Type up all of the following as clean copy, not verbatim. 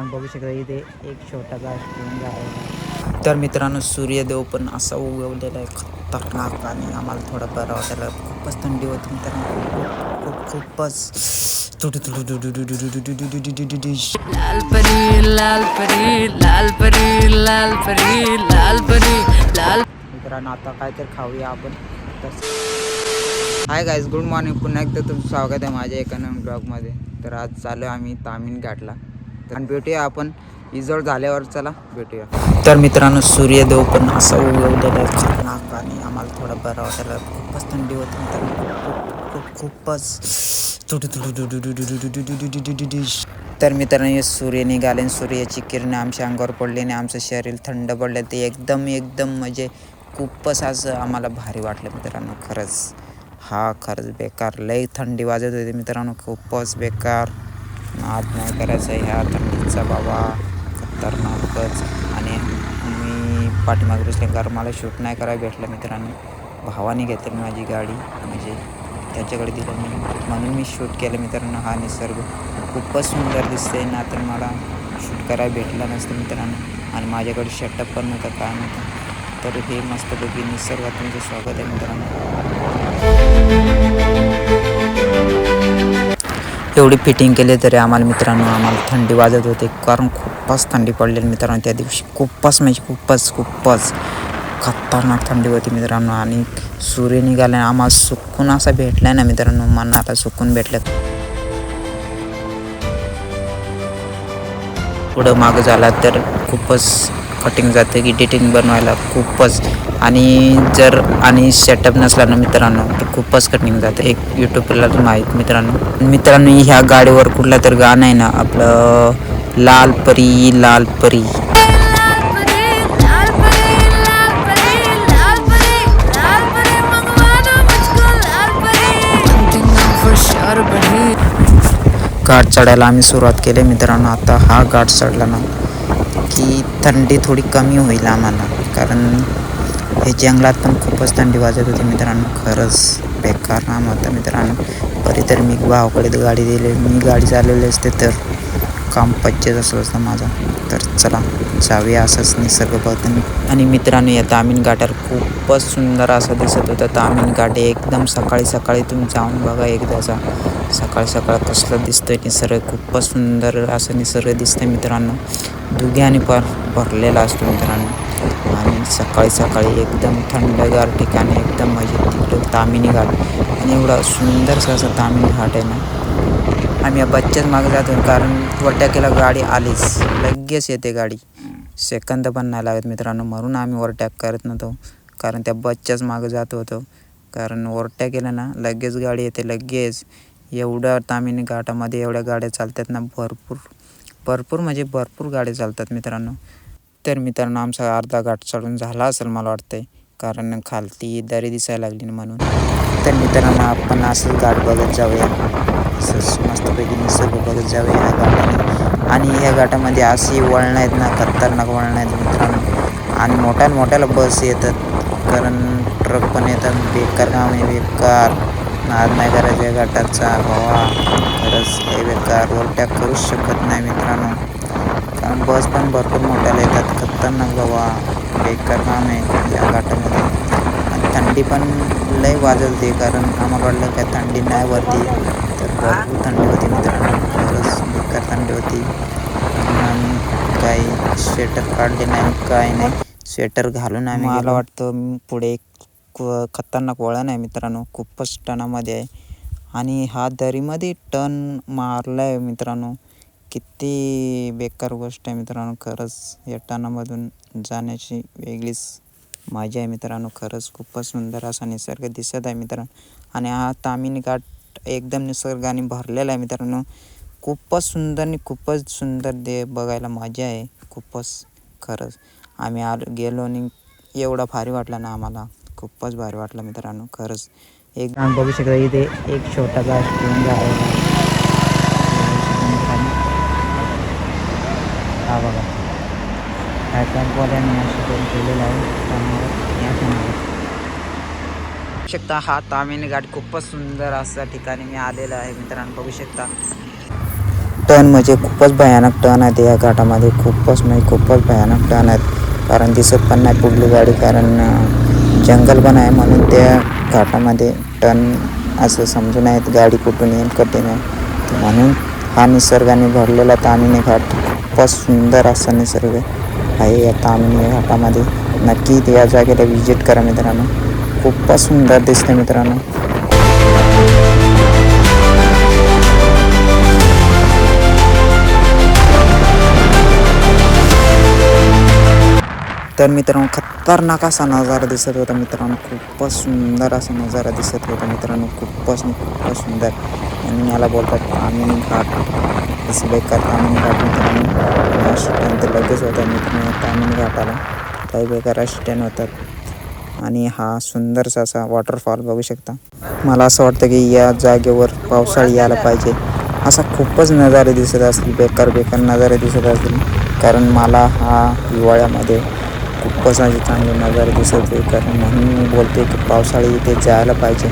मित्रांनो बघू शकता इथे एक छोटासा स्ट्रिंग आहे. तर मित्रांनो सूर्यदेव पण असा उगवलेला आहे खतरनाक आणि आम्हाला थोडा बरा वाटायला खूपच थंडी होती मित्रांनो खूपच लाल परी लाल परी लाल परी लाल परी लाल परी लाल. मित्रांनो आता काय तर खाऊया आपण. Hi guys, good morning. पुन्हा एकदा तुमचं स्वागत आहे माझ्या एका नवीन ब्लॉगमध्ये. तर आज चालू आम्ही तामीन घाटला. तर भेटूया आपण इजोड झाल्यावर, चला भेटूया. तर मित्रांनो सूर्यदेव पण असा उगवलेला आहे खतरनाक आणि आम्हाला थोडा बरा वाटायला खूपच थंडी होती मित्रांनो खूपच. तर मित्रांनो सूर्य निघाले, सूर्याची किरण आमच्या अंगावर पडली आणि आमचं शरीर थंड पडलं. ते एकदम म्हणजे खूपच असं आम्हाला भारी वाटलं मित्रांनो. खरंच बेकार लई थंडी वाजत होती मित्रांनो, खूपच बेकार. नाद नाही करायचं ह्या थंडीचा बाबा, खतरनाकच. आणि मी पाठीमागे बसले कारण मला शूट नाही करायला भेटलं मित्रांनो. भावाने घेतली माझी गाडी, म्हणजे त्याच्याकडे दिलं मी, म्हणून मी शूट केलं मित्रांनो. हा निसर्ग खूपच सुंदर दिसतंय ना, तर मला शूट करायला भेटला नसतं मित्रांनो. आणि माझ्याकडे शटअप पण नव्हतं, काय नव्हतं. तर हे मस्तपैकी निसर्गात तुमचं स्वागत आहे मित्रांनो. एवढी फिटिंग केली तरी आम्हाला थंडी वाजत होते कारण खूपच थंडी पडलेली मित्रांनो. त्या दिवशी खूपच खतरनाक थंडी होती मित्रांनो. आणि सूर्य निघाला, आम्हाला सुकून असा भेटला ना मित्रांनो, मनाला सुकून भेटलं. पुढं मागं झाला तर खूपच कटिंग जाते, एडिटिंग बनवायला खूपच. आणि सेटअप नसला ना मित्रांनो तर खूपच कटिंग जातं. एक यूट्यूबला माहीत मित्रांनो ह्या गाडीवर कुठला तर गाणं आहे ना आपलं, लाल परी लाल परी. घाट चढायला आम्ही सुरुवात केली मित्रांनो. आता हा घाट चढला ना की थंडी थोडी कमी होईल आम्हाला, कारण हे जंगलात पण खूपच थंडी वाजत होती मित्रांनो. खरंच बेकार काम होतं मित्रांनो. तरी तर मी भावाकडे गाडी दिली, मी गाडी चालवली असते तर काम पच्चेच असतं माझा. तर चला जाऊया असंच निसर्ग बघताना. आणि मित्रांनो या तामीन घाटावर खूपच सुंदर असं दिसत होतं तामीन घाट. एकदम सकाळी तुम्ही जाऊन बघा एकदाचा. सकाळ कसलं दिसतंय निसर्ग, खूपच सुंदर असं निसर्ग दिसतंय मित्रांनो. दुग्याने भरलेला असतो मित्रांनो. आणि सकाळी एकदम थंडगार ठिकाणी एकदम म्हणजे तिकडं तामिनी घाट. आणि एवढा सुंदरसा असं तामिनी घाट आहे ना. आम्ही या बच्च्याच मागे जातो कारण वरटॅकेला गाडी आलीच, लगेच येते गाडी, सेकंद पण नाही लागत मित्रांनो. म्हणून आम्ही ओव्हरटॅक करत नव्हतो, कारण त्या बच्च्याच मागे जात होतो. कारण ओव्हरटॅक केलं ना लगेच गाडी येते लगेच. एवढ्या तामिनी घाटामध्ये एवढ्या गाड्या चालतात ना, भरपूर गाड्या चालतात मित्रांनो. तर मित्रांनो आमचा अर्धा घाट चढून झाला असेल मला वाटतंय, कारण खालती दरी दिसायला लागली म्हणून. तर मित्रांनो आपण असंच घाट बघत जाऊया, असंच मस्तपैकी निसर्ग बघत जाऊया ह्या घाटाने. आणि ह्या घाटामध्ये अशी वळणं आहेत ना, खतरनाक वळणं आहेत मित्रांनो. आणि मोठ्याला बस येतात, कारण ट्रक पण येतात. बेकार काम आहे, बेकार. नाद नाही करायचा या घाटाचा भावा, खरंच हे बेकार. ओव्हरटॅक करूच शकत नाही मित्रांनो, कारण बस पण भरपूर मोठ्याला येतात. खतरनाक बाबा, बेकार काम आहे या घाटामध्ये. आणि थंडी पण लय वाजत होती, कारण आम्हाला वाटलं काय थंडी नाही वरती, तर भरपूर थंडी होती मित्रांनो. खरंच बेकार थंडी होती. आणि काही स्वेटर काढले नाही, काय नाही. स्वेटर घालून आम्ही मला वाटतं पुढे खतरनाक वळण आहे मित्रांनो, खूपच टनामध्ये आहे. आणि हा दरीमध्ये टर्न मारला आहे मित्रांनो. किती बेकार गोष्ट आहे मित्रांनो. खरंच या टर्नामधून जाण्याची वेगळीच मजा आहे मित्रांनो. खरंच खूपच सुंदर असा निसर्ग दिसत आहे मित्रांनो. आणि हा तामिनी घाट एकदम निसर्गाने भरलेला आहे मित्रांनो. खूपच सुंदर दे बघायला मजा आहे खूपच. खरंच आम्ही गेलो आणि एवढा भारी वाटला ना आम्हाला, खूपच भारी वाटलं मित्रांनो. खरंच एक बघू शकता इथे एक छोटासा स्ट्रिंग आहे. हा बघा ॲटॅकवाल्याने असं करून केलेलं आहे, त्यामुळे शकता हा तामिनी घाट खूपच सुंदर असा ठिकाणी मी आलेला आहे मित्रांनो, बघू शकता. टर्न म्हणजे खूपच भयानक टर्न आहेत या घाटामध्ये, खूपच म्हणजे खूपच भयानक टर्न आहेत. कारण दिसत पण नाही पुढली गाडी, कारण जंगल पण आहे म्हणून त्या घाटामध्ये टर्न असं समजून आहेत गाडी कुठून येईल कठीण आहे. म्हणून हा निसर्गाने भरलेला ताम्हिणी घाट खूपच सुंदर असा निसर्ग आहे या ताम्हिणी घाटामध्ये. नक्की या जागेला विजिट करा मित्रांनो, खूपच सुंदर दिसते मित्रांनो. तर मित्रांनो खतरनाक असा नजारा दिसत होता मित्रांनो, खूपच सुंदर असा नजारा दिसत होता मित्रांनो, खूपच सुंदर. आणि याला बोलतात ताम्हिणी घाट. इस बेकार ताम्हिणी घाट मित्रांनो, असिस्टंट लगेच होता मित्रांनो ताम्हिणी घाटाला, काही बेकार असिस्टंट होतात. आणि हा सुंदरसा असा वॉटरफॉल बघू शकता. मला असं वाटतं की या जागेवर पावसाळी यायला पाहिजे. असा खूपच नजारे दिसत असतील, बेकार नजारे दिसत असतील. कारण मला हा हिवाळ्यामध्ये खूपच असे चांगले नजारे दिसत होते, कारण म्हणून मी बोलते की पावसाळी इथे जायला पाहिजे.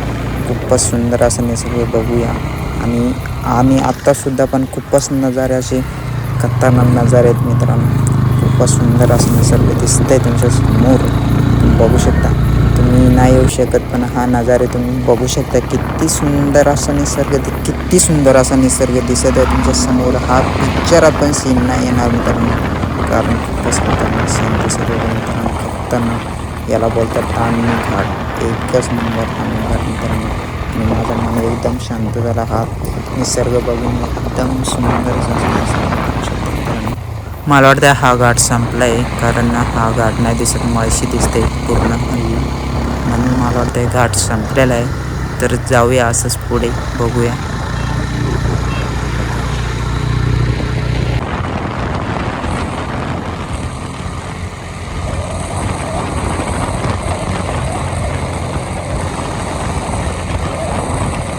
खूपच सुंदर असं निसर्ग बघूया. आणि आत्तासुद्धा पण खूपच नजारे असे खतरनाक नजारे आहेत मित्रांनो. खूपच सुंदर असं निसर्ग दिसतंय तुमच्या समोर, बघू शकता. तुम्ही नाही येऊ शकत पण हा नजारे तुम्ही बघू शकता. किती सुंदर असा निसर्ग दिसत आहे तुमच्या समोर. हा पिक्चरात पण सीन नाही येणार मित्रांनो, कारण खूपच खतरनाक सीन दिसत होता मित्रांनो, खतरनाक. याला बोलतात ताम्हिणी घाट. एकच नंबर ताम्हिणी घाट मित्रांनो. आणि माझा मन एकदम शांत झाला हा निसर्ग बघून. एकदम सुंदर असा निसर्ग बघू शकता मित्रांनो. मला वाटतं हा घाट संपला आहे, कारण हा घाट नाही दिसत, मळशी दिसते पूर्ण, म्हणून मला वाटतं घाट संपलेला आहे. तर जाऊया असंच पुढे, बघूया.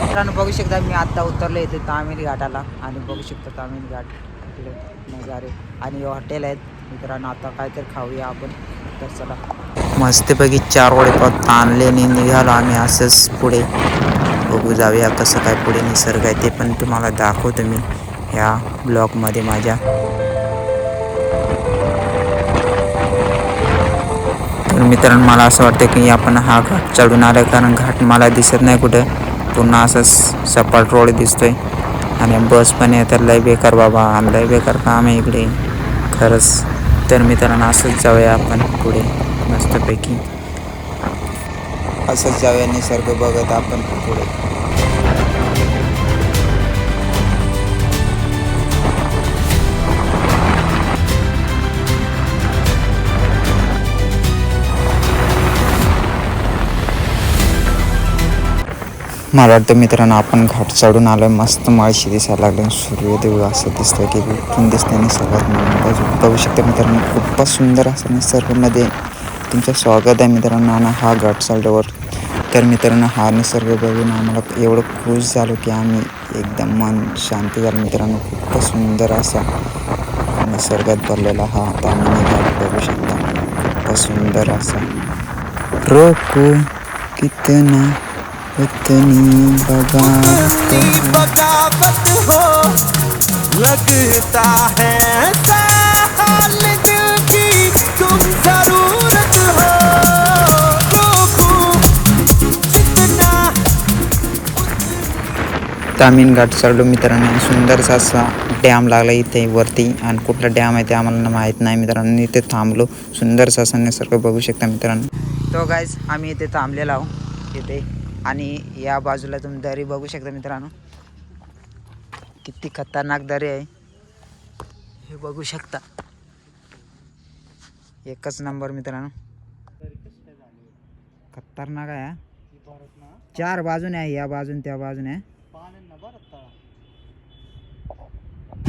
मित्रांनो बघू शकता मी आत्ता उतरलो इथे ताम्हिणी घाटाला, आणि बघू शकता ताम्हिणी घाट इकडे नजारे आणि हॉटेल आहेत मित्रांनो. आता काहीतरी खाऊया आपण, तर चला. मस्तपैकी 4 वडेपाव ताणलेने निघालो आम्ही असंच पुढे, बघू जाऊया कसं काय पुढे निसर्ग आहे ते पण तुम्हाला दाखवतो मी ह्या ब्लॉगमध्ये माझ्या. तर मित्रांनो मला असं वाटतं की आपण हा घाट चढून आलो, कारण घाट मला दिसत नाही कुठं, पुन्हा असंच सपाट रोड दिसतोय. आणि बस पण आहे, तर लय बेकार बाबा, लय बेकार काम आहे इकडे खरंच. तर मित्रांनो असंच जाऊया आपण पुढे मस्तपैकी, असंच जाऊया निसर्ग बघत आपण पुढे. मला वाटतं मित्रांनो आपण घाट चढून आलो आहे, मस्त माळशी दिसायला लागले, सूर्यदेव असं दिसतं की उठून दिसतं निसर्गात. बघू शकता मित्रांनो खूपच सुंदर असं निसर्गामध्ये तुमचं स्वागत आहे मित्रांनो. आणि हा घाट चढल्यावर तर मित्रांनो हा निसर्ग बघून आम्हाला एवढं खुश झालो की आम्ही एकदम मन शांत झालं मित्रांनो. खूपच सुंदर असा निसर्गात भरलेला हा ताम्हिणी घाट बघू शकता, खूपच सुंदर असा. रोको कितना उतनी बगावत हो लगता है हाल दिल की तुम जरूरत हो रोकूं जितना. ताम्हिणी घाट चढलो मित्रांनो. सुंदरसा असा डॅम लागला इथे वरती, आणि कुठला डॅम आहे ते आम्हाला माहीत नाही मित्रांनो. इथे थांबलो, सुंदरसा असा निसर्ग बघू शकता मित्रांनो. तो गाईज आम्ही इथे थांबलेलो आहोत इथे, आणि या बाजूला तुम्ही दरी बघू शकता मित्रांनो, किती खतरनाक दरी आहे हे बघू शकता. एकच नंबर मित्रांनो, खतरनाक आहे. 4 बाजूने आहे, या बाजून त्या बाजूने.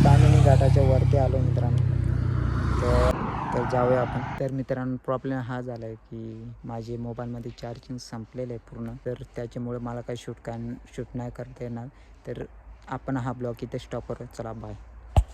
ताम्हिणी घाटाच्या वरती आलो मित्रांनो. तर जाऊया आपण. तर मित्रांनो प्रॉब्लेम हा झाला आहे की माझे मोबाईलमध्ये चार्जिंग संपलेलं आहे पूर्ण, तर त्याच्यामुळे मला काही शूट नाही करता येणार. तर आपण हा ब्लॉग इथे स्टॉप करू. चला बाय.